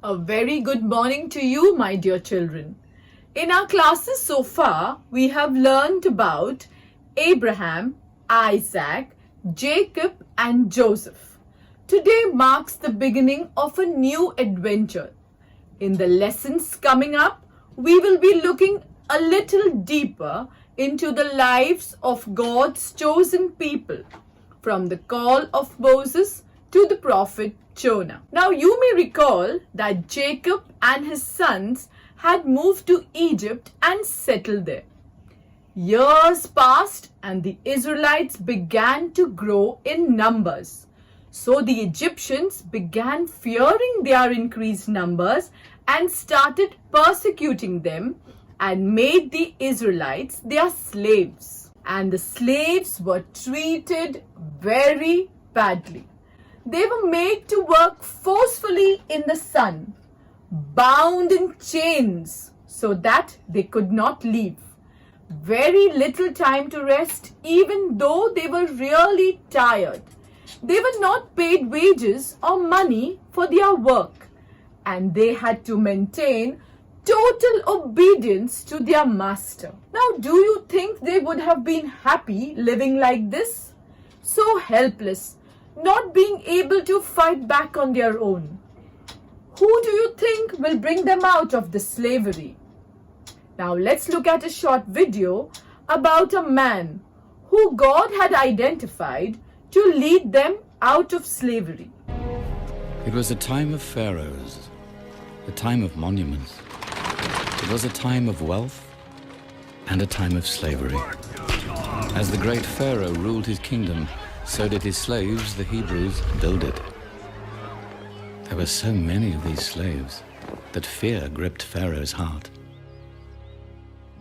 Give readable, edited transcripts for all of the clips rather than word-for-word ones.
A very good morning to you, my dear children. In our classes so far, we have learned about Abraham, Isaac, Jacob, and Joseph. Today marks the beginning of a new adventure. In the lessons coming up, we will be looking a little deeper into the lives of God's chosen people, from the call of Moses to the prophet Jonah. Now you may recall that Jacob and his sons had moved to Egypt and settled there. Years passed and the Israelites began to grow in numbers. So the Egyptians began fearing their increased numbers and started persecuting them and made the Israelites their slaves. And the slaves were treated very badly. They were made to work forcefully in the sun, bound in chains so that they could not leave. Very little time to rest, even though they were really tired. They were not paid wages or money for their work, and they had to maintain total obedience to their master. Now, do you think they would have been happy living like this? So helpless, not being able to fight back on their own. Who do you think will bring them out of the slavery? Now let's look at a short video about a man who God had identified to lead them out of slavery. It was a time of pharaohs, a time of monuments. It was a time of wealth and a time of slavery. As the great Pharaoh ruled his kingdom, so did his slaves, the Hebrews, build it. There were so many of these slaves that fear gripped Pharaoh's heart.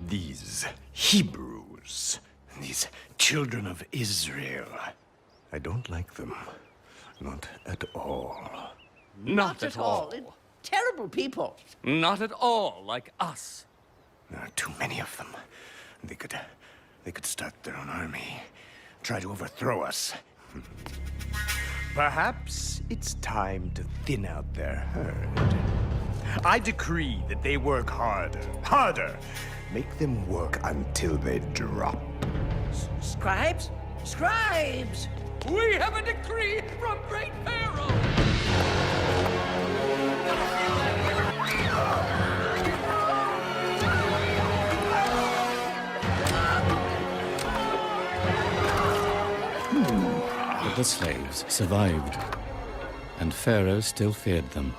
These Hebrews, these children of Israel, I don't like them. Not at all. Not at all. Terrible people. Not at all like us. There are too many of them. They could start their own army, try to overthrow us. Perhaps it's time to thin out their herd. I decree that they work harder. Make them work until they drop. Scribes? Scribes! We have a decree from great Pharaoh! But the slaves survived, and Pharaoh still feared them.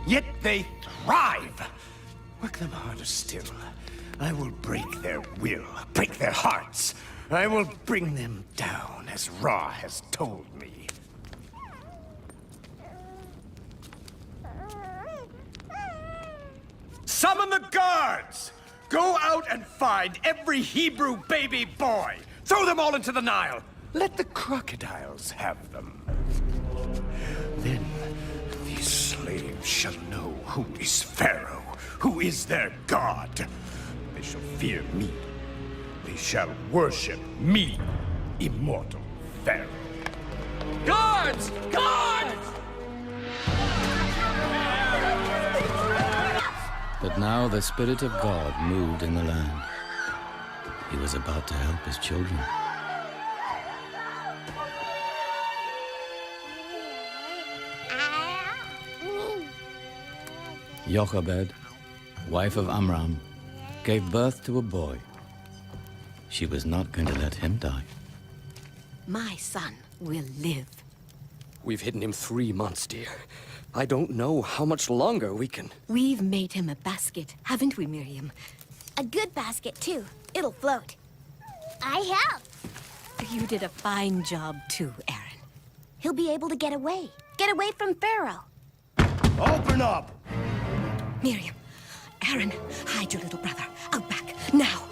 Yet they thrive! Work them harder still. I will break their will, break their hearts. I will bring them down, as Ra has told me. Summon the guards! Go out and find every Hebrew baby boy! Throw them all into the Nile! Let the crocodiles have them. Then these slaves shall know who is Pharaoh, who is their God. They shall fear me. They shall worship me, immortal Pharaoh. Guards! Guards! But now the Spirit of God moved in the land. He was about to help his children. Jochebed, wife of Amram, gave birth to a boy. She was not going to let him die. My son will live. We've hidden him 3 months, dear. I don't know how much longer we can... We've made him a basket, haven't we, Miriam? A good basket, too. It'll float. I help. You did a fine job, too, Aaron. He'll be able to get away. Get away from Pharaoh. Open up! Miriam, Aaron, hide your little brother. Out back, now!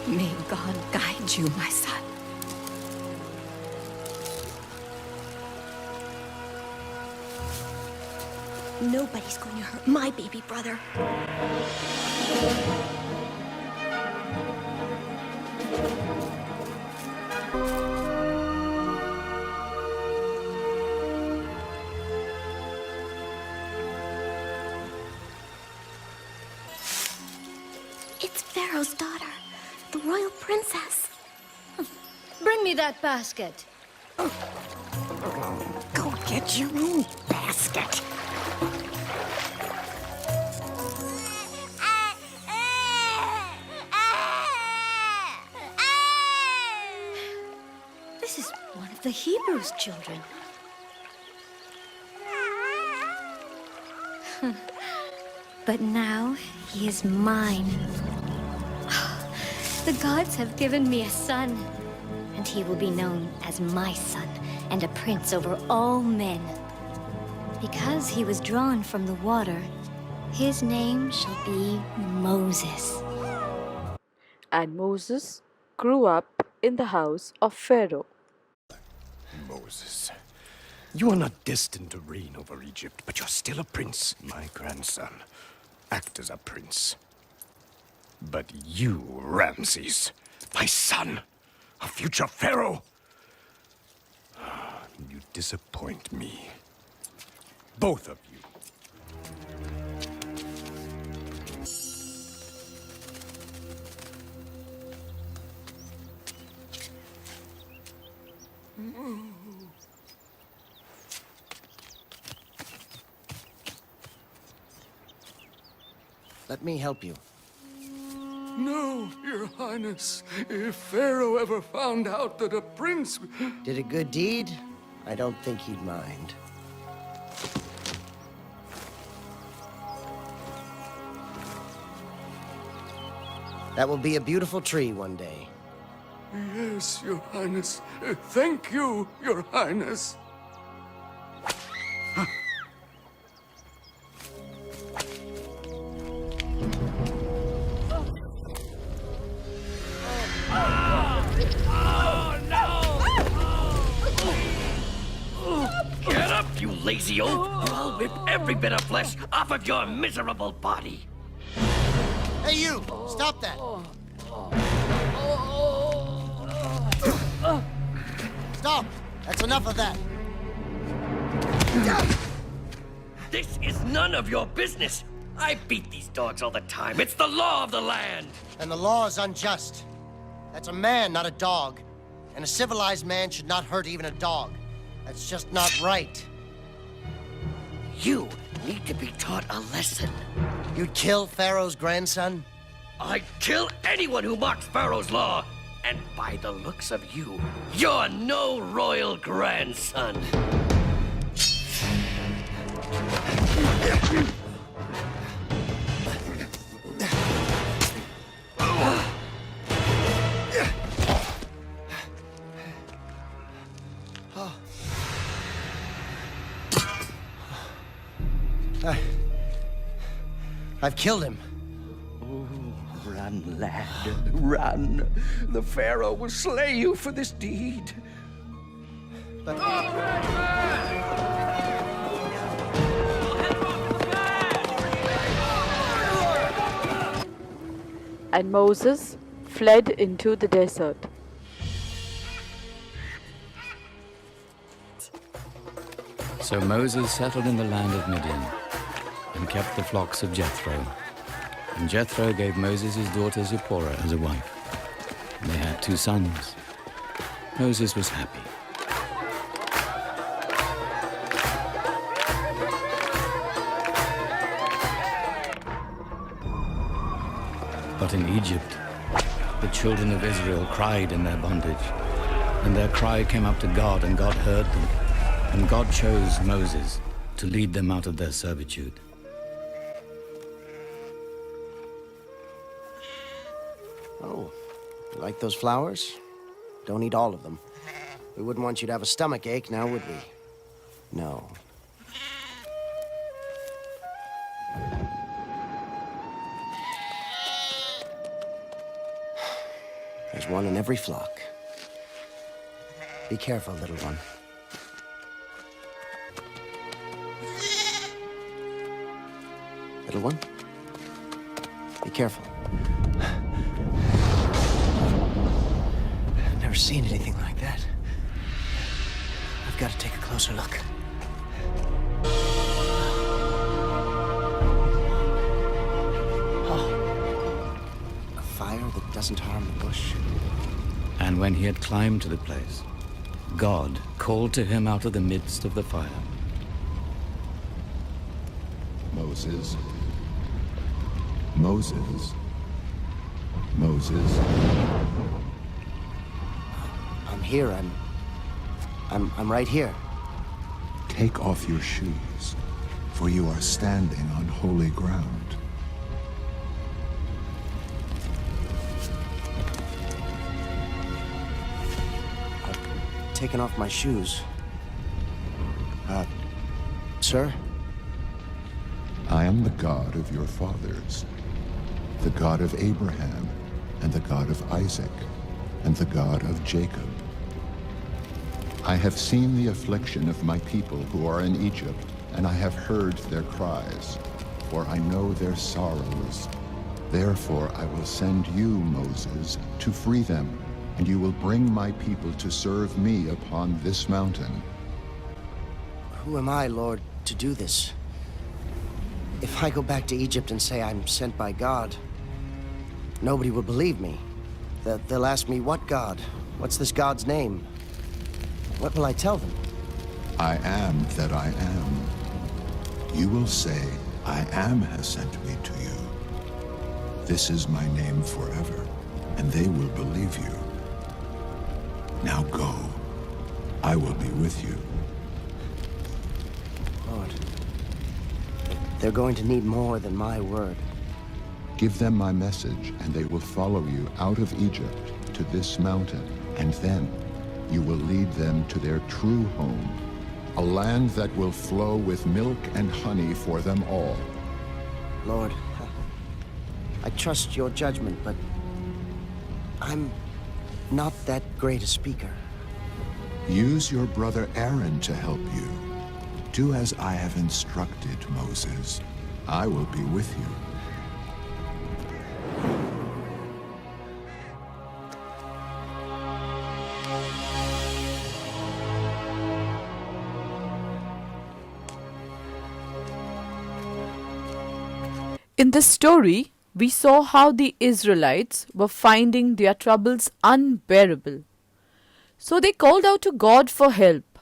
May God guide you, my son. Nobody's going to hurt my baby brother. It's Pharaoh's daughter, the royal princess. Bring me that basket. Go get your own basket. This is one of the Hebrews' children. But now he is mine. The gods have given me a son, and he will be known as my son and a prince over all men. Because he was drawn from the water, his name shall be Moses. And Moses grew up in the house of Pharaoh. Moses, you are not destined to reign over Egypt, but you're still a prince, my grandson. Act as a prince. But you, Ramses, my son, a future pharaoh, you disappoint me. Both of you. Let me help you. No, Your Highness. If Pharaoh ever found out that a prince... Did a good deed? I don't think he'd mind. That will be a beautiful tree one day. Yes, Your Highness. Thank you, Your Highness. Get up, you lazy oaf, or I'll rip every bit of flesh off of your miserable body. Hey, you! Stop that! Stop! That's enough of that! This is none of your business. I beat these dogs all the time. It's the law of the land. And the law is unjust. That's a man, not a dog. And a civilized man should not hurt even a dog. That's just not right. You need to be taught a lesson. You'd kill Pharaoh's grandson? I'd kill anyone who mocks Pharaoh's law. And by the looks of you, you're no royal grandson. I've killed him. Oh, run, lad, run. The Pharaoh will slay you for this deed. But... And Moses fled into the desert. So Moses settled in the land of Midian and kept the flocks of Jethro. And Jethro gave Moses his daughter Zipporah as a wife. And they had 2 sons. Moses was happy. But in Egypt, the children of Israel cried in their bondage. And their cry came up to God, and God heard them. And God chose Moses to lead them out of their servitude. Oh, you like those flowers? Don't eat all of them. We wouldn't want you to have a stomach ache, now would we? No. There's one in every flock. Be careful, little one. Little one? Be careful. I've never seen anything like that. I've got to take a closer look. Oh. A fire that doesn't harm the bush. And when he had climbed to the place, God called to him out of the midst of the fire. Moses. Moses. Moses. I'm here. I'm right here. Take off your shoes, for you are standing on holy ground. I've taken off my shoes. Sir? I am the God of your fathers, the God of Abraham, and the God of Isaac, and the God of Jacob. I have seen the affliction of my people who are in Egypt, and I have heard their cries, for I know their sorrows. Therefore I will send you, Moses, to free them, and you will bring my people to serve me upon this mountain. Who am I, Lord, to do this? If I go back to Egypt and say I'm sent by God, nobody will believe me. They'll ask me, what God? What's this God's name? What will I tell them? I am that I am. You will say, I am has sent me to you. This is my name forever, and they will believe you. Now go. I will be with you. Lord, they're going to need more than my word. Give them my message, and they will follow you out of Egypt to this mountain, and then you will lead them to their true home, a land that will flow with milk and honey for them all. Lord, I trust your judgment, but I'm not that great a speaker. Use your brother Aaron to help you. Do as I have instructed, Moses. I will be with you. In this story, we saw how the Israelites were finding their troubles unbearable. So they called out to God for help.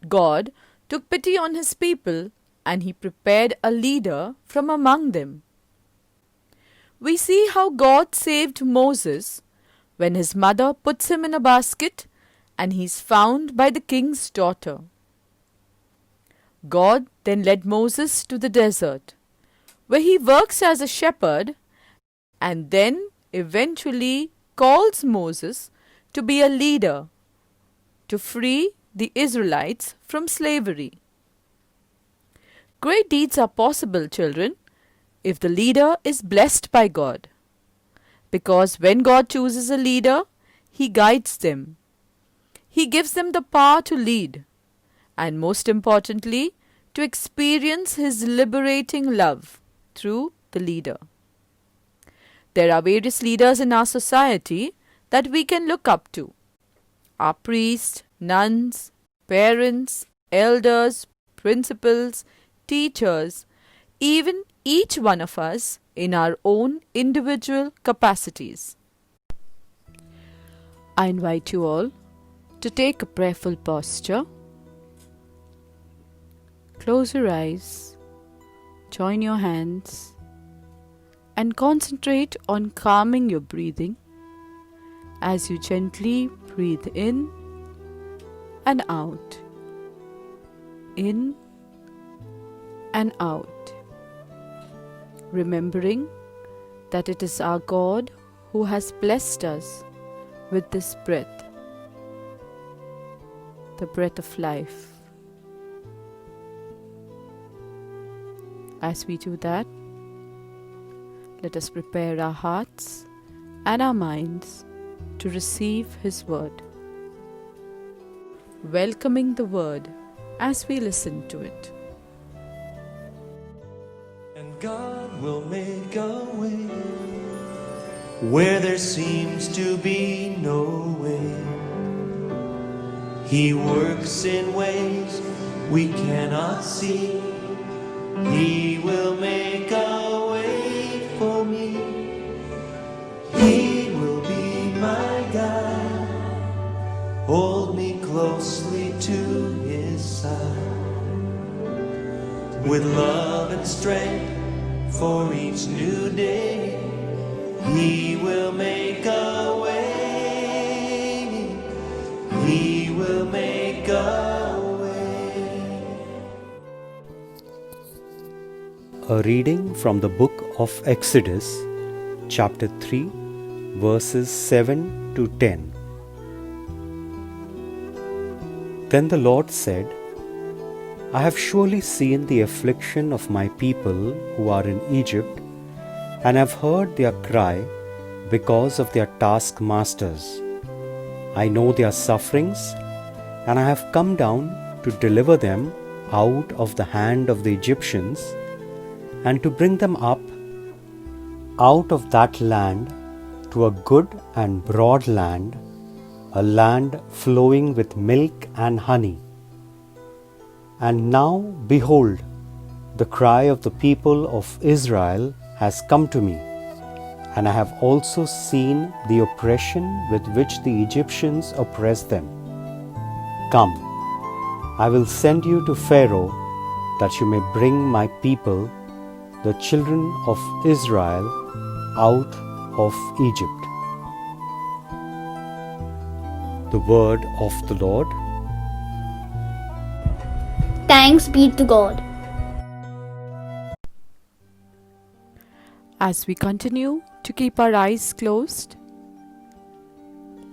God took pity on his people, and he prepared a leader from among them. We see how God saved Moses when his mother puts him in a basket and he is found by the king's daughter. God then led Moses to the desert, where he works as a shepherd and then eventually calls Moses to be a leader to free the Israelites from slavery. Great deeds are possible, children, if the leader is blessed by God. Because when God chooses a leader, he guides them. He gives them the power to lead, and most importantly, to experience his liberating love through the leader. There are various leaders in our society that we can look up to. Our priests, nuns, parents, elders, principals, teachers, even each one of us in our own individual capacities. I invite you all to take a prayerful posture. Close your eyes, join your hands, and concentrate on calming your breathing as you gently breathe in and out, in and out, remembering that it is our God who has blessed us with this breath, the breath of life. As we do that, let us prepare our hearts and our minds to receive His word. Welcoming the word as we listen to it. And God will make a way where there seems to be no way. He works in ways we cannot see. He will make a way for me. He will be my guide. Hold me closely to His side. With love and strength for each new day, He will make a way. He will make a way. A reading from the book of Exodus, chapter 3, verses 7 to 10. Then the Lord said, I have surely seen the affliction of my people who are in Egypt, and have heard their cry because of their taskmasters. I know their sufferings, and I have come down to deliver them out of the hand of the Egyptians, and to bring them up out of that land to a good and broad land, a land flowing with milk and honey. And now, behold, the cry of the people of Israel has come to me, and I have also seen the oppression with which the Egyptians oppress them. Come, I will send you to Pharaoh, that you may bring my people, the children of Israel, out of Egypt. The word of the Lord. Thanks be to God. As we continue to keep our eyes closed,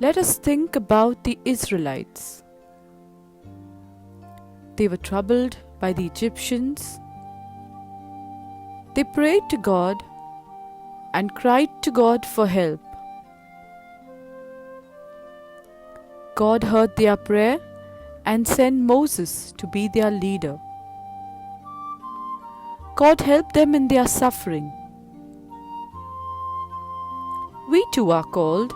let us think about the Israelites. They were troubled by the Egyptians. They prayed to God and cried to God for help. God heard their prayer and sent Moses to be their leader. God helped them in their suffering. We too are called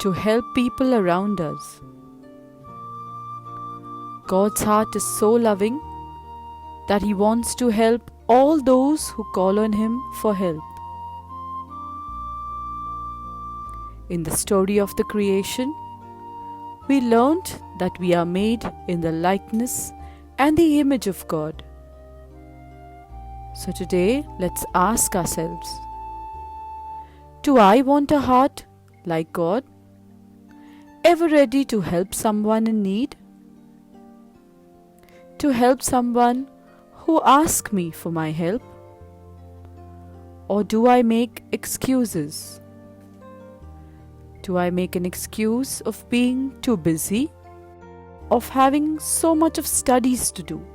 to help people around us. God's heart is so loving that He wants to help all those who call on Him for help. In the story of the creation, we learned that we are made in the likeness and the image of God. So today, let's ask ourselves, do I want a heart like God, ever ready to help someone in need? To help someone who asks me for my help? Or do I make excuses? Do I make an excuse of being too busy, of having so much of studies to do?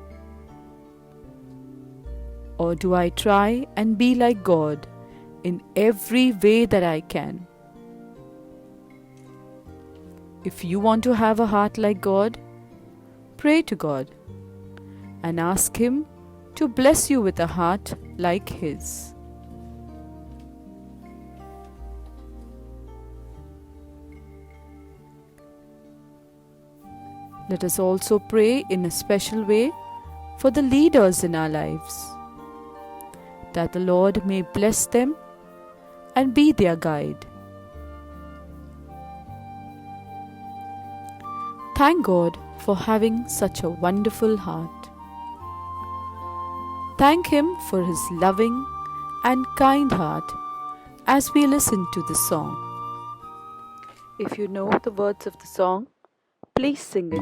Or do I try and be like God in every way that I can? If you want to have a heart like God, pray to God and ask Him to bless you with a heart like His. Let us also pray in a special way for the leaders in our lives, that the Lord may bless them and be their guide. Thank God for having such a wonderful heart. Thank Him for His loving and kind heart as we listen to the song. If you know the words of the song, please sing it.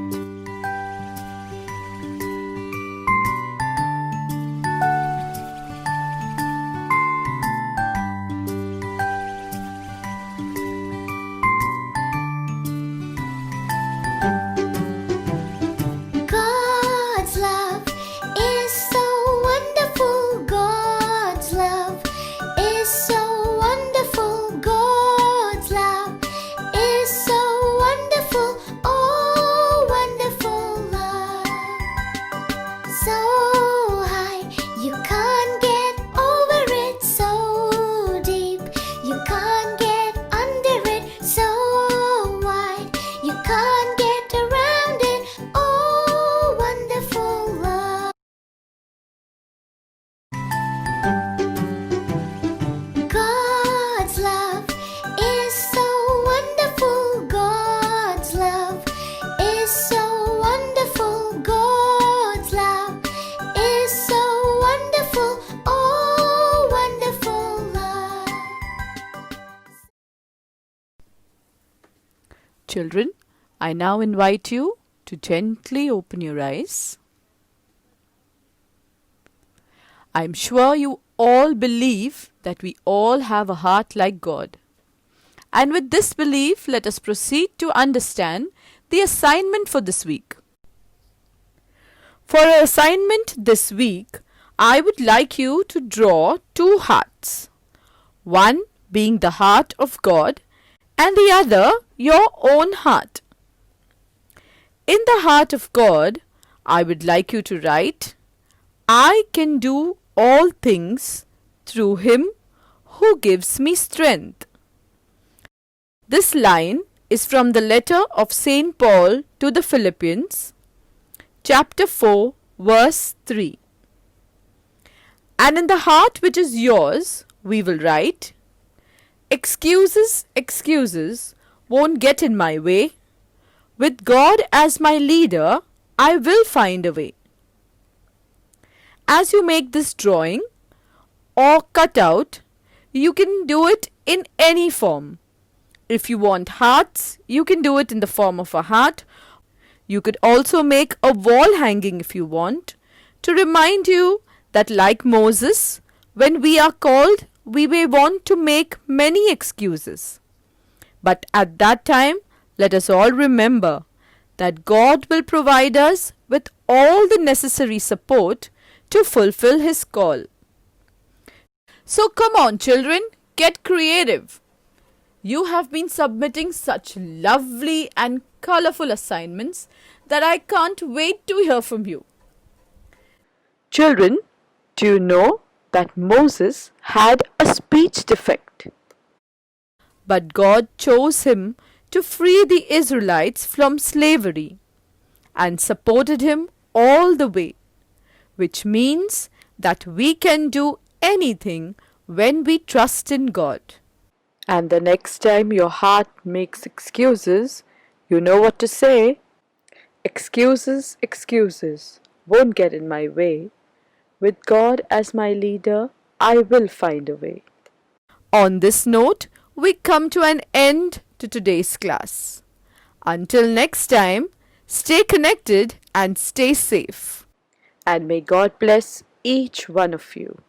God's love is so wonderful. God's love is so wonderful. God's love is Children, I now invite you to gently open your eyes. I'm sure you all believe that we all have a heart like God. And with this belief, let us proceed to understand the assignment for this week. For our assignment this week, I would like you to draw two hearts. One being the heart of God and the other your own heart. In the heart of God, I would like you to write, I can do all things through Him who gives me strength. This line is from the letter of St. Paul to the Philippians, chapter 4, verse 3. And in the heart which is yours, we will write, excuses, excuses won't get in my way. With God as my leader, I will find a way. As you make this drawing or cutout, you can do it in any form. If you want hearts, you can do it in the form of a heart. You could also make a wall hanging if you want, to remind you that like Moses, when we are called, we may want to make many excuses. But at that time, let us all remember that God will provide us with all the necessary support to fulfill His call. So come on, children, get creative. You have been submitting such lovely and colorful assignments that I can't wait to hear from you. Children, do you know that Moses had a speech defect? But God chose him to free the Israelites from slavery and supported him all the way, which means that we can do anything when we trust in God. And the next time your heart makes excuses, you know what to say. Excuses, excuses won't get in my way. With God as my leader, I will find a way. On this note, we come to an end to today's class. Until next time, stay connected and stay safe. And may God bless each one of you.